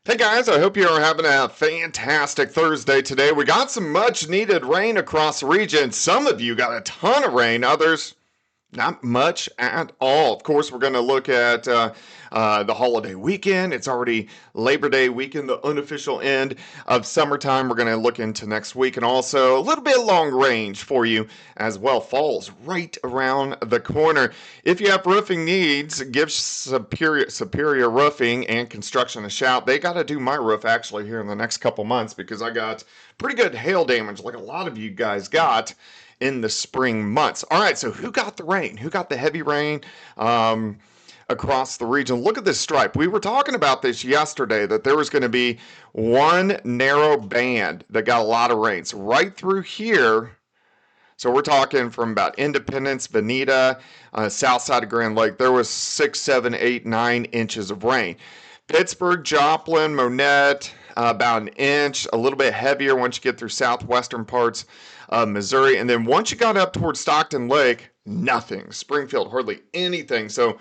Hey guys, I hope you are having a fantastic Thursday today. We got some much needed rain across the region. Some of you got a ton of rain, others not much at all. Of course, we're going to look at the holiday weekend. It's already Labor Day weekend, the unofficial end of summertime. We're going to look into next week and also a little bit long range for you as well. Fall's right around the corner. If you have roofing needs, give Superior Roofing and Construction a shout. They got to do my roof actually here in the next couple months because I got pretty good hail damage like a lot of you guys got in the spring months. All right, so who got the rain? Who got the heavy rain across the region? Look at this stripe. We were talking about this yesterday that there was going to be one narrow band that got a lot of rain. So right through here, so we're talking from about Independence, Bonita, south side of Grand Lake, there was 6, 7, 8, 9 inches of rain. Pittsburgh, Joplin, Monette, about an inch, a little bit heavier once you get through southwestern parts of Missouri. And then once you got up towards Stockton Lake, nothing. Springfield, hardly anything. So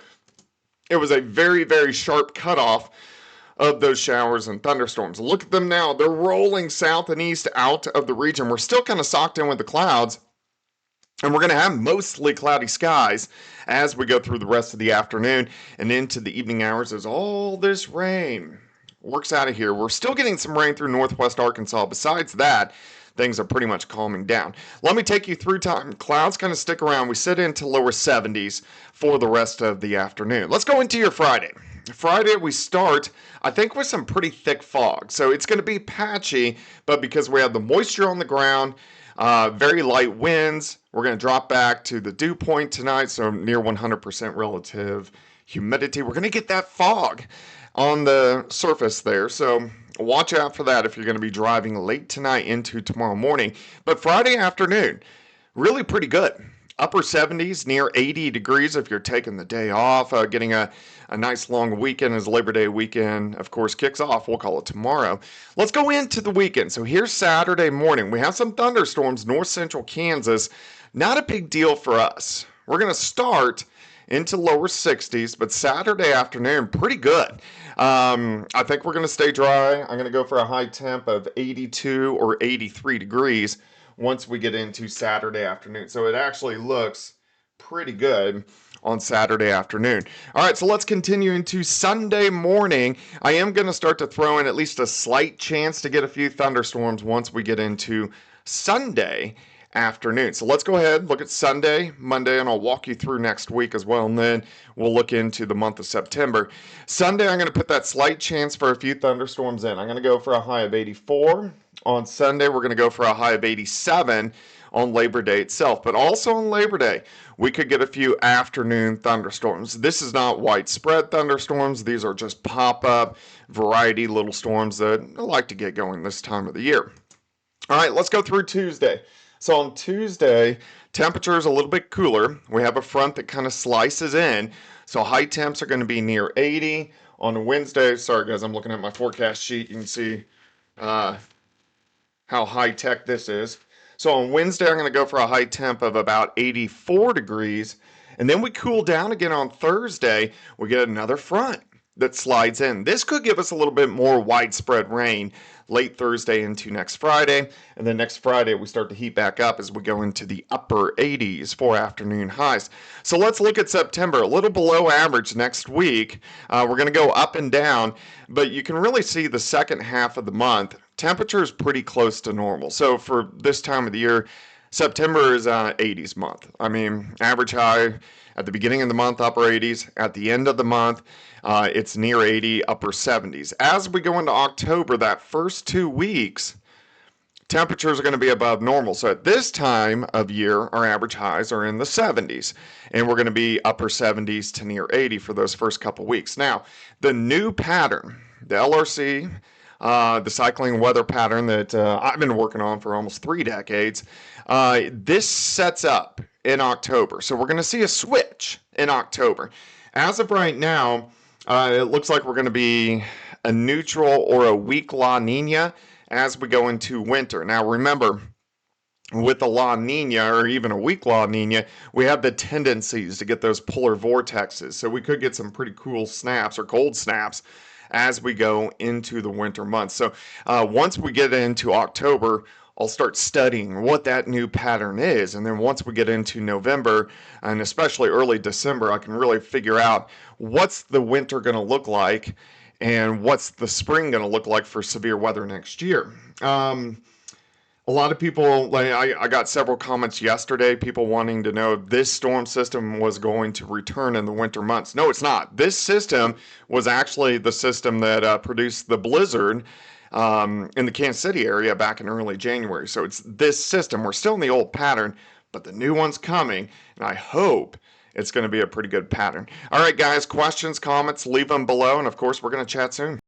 it was a very, very sharp cutoff of those showers and thunderstorms. Look at them now. They're rolling south and east out of the region. We're still kind of socked in with the clouds. And we're going to have mostly cloudy skies as we go through the rest of the afternoon and into the evening hours as all this rain works out of here. We're still getting some rain through northwest Arkansas. Besides that, things are pretty much calming down. Let me take you through time. Clouds kind of stick around. We sit into lower 70s for the rest of the afternoon. Let's go into your Friday. Friday, we start, I think, with some pretty thick fog. So it's going to be patchy, but because we have the moisture on the ground, very light winds, we're going to drop back to the dew point tonight, so near 100% relative humidity. We're going to get that fog on the surface there, so watch out for that if you're going to be driving late tonight into tomorrow morning. But Friday afternoon, really pretty good. Upper 70s, near 80 degrees if you're taking the day off, getting a nice long weekend as Labor Day weekend, of course, kicks off. We'll call it tomorrow. Let's go into the weekend. So here's Saturday morning. We have some thunderstorms north central Kansas. Not a big deal for us. We're going to start into lower 60s, but Saturday afternoon, pretty good. I think we're going to stay dry. I'm going to go for a high temp of 82 or 83 degrees once we get into Saturday afternoon. So it actually looks pretty good on Saturday afternoon. All right, so let's continue into Sunday morning. I am going to start to throw in at least a slight chance to get a few thunderstorms once we get into Sunday afternoon. So let's go ahead, look at Sunday, Monday, and I'll walk you through next week as well, and then we'll look into the month of September. Sunday, I'm going to put that slight chance for a few thunderstorms in. I'm going to go for a high of 84. On Sunday, we're going to go for a high of 87 on Labor Day itself. But also on Labor Day, we could get a few afternoon thunderstorms. This is not widespread thunderstorms. These are just pop-up variety little storms that I like to get going this time of the year. All right, let's go through Tuesday. So on Tuesday, temperature is a little bit cooler. We have a front that kind of slices in. So high temps are going to be near 80. On Wednesday, sorry guys, I'm looking at my forecast sheet. You can see how high tech this is. So on Wednesday, I'm going to go for a high temp of about 84 degrees. And then we cool down again on Thursday. We get another front that slides in. This could give us a little bit more widespread rain late Thursday into next Friday. And then next Friday, we start to heat back up as we go into the upper 80s for afternoon highs. So let's look at September, a little below average next week. We're going to go up and down, but you can really see the second half of the month. Temperature is pretty close to normal. So for this time of the year, September is 80s month. I mean, average high at the beginning of the month, upper 80s. At the end of the month, it's near 80, upper 70s. As we go into October, that first 2 weeks, temperatures are going to be above normal. So at this time of year, our average highs are in the 70s. And we're going to be upper 70s to near 80 for those first couple weeks. Now, the new pattern, the LRC, the cycling weather pattern that I've been working on for almost 3 decades, this sets up in October. So we're going to see a switch in October. As of right now, it looks like we're going to be a neutral or a weak La Nina as we go into winter. Now remember, with the La Nina or even a weak La Nina, we have the tendencies to get those polar vortexes. So we could get some pretty cool snaps or cold snaps as we go into the winter months. So once we get into October, I'll start studying what that new pattern is. And then once we get into November and especially early December, I can really figure out what's the winter going to look like and what's the spring going to look like for severe weather next year. A lot of people, like I got several comments yesterday, people wanting to know if this storm system was going to return in the winter months. No, it's not. This system was actually the system that produced the blizzard in the Kansas City area back in early January. So it's this system. We're still in the old pattern, but the new one's coming, and I hope it's going to be a pretty good pattern. All right, guys, questions, comments, leave them below, and of course, we're going to chat soon.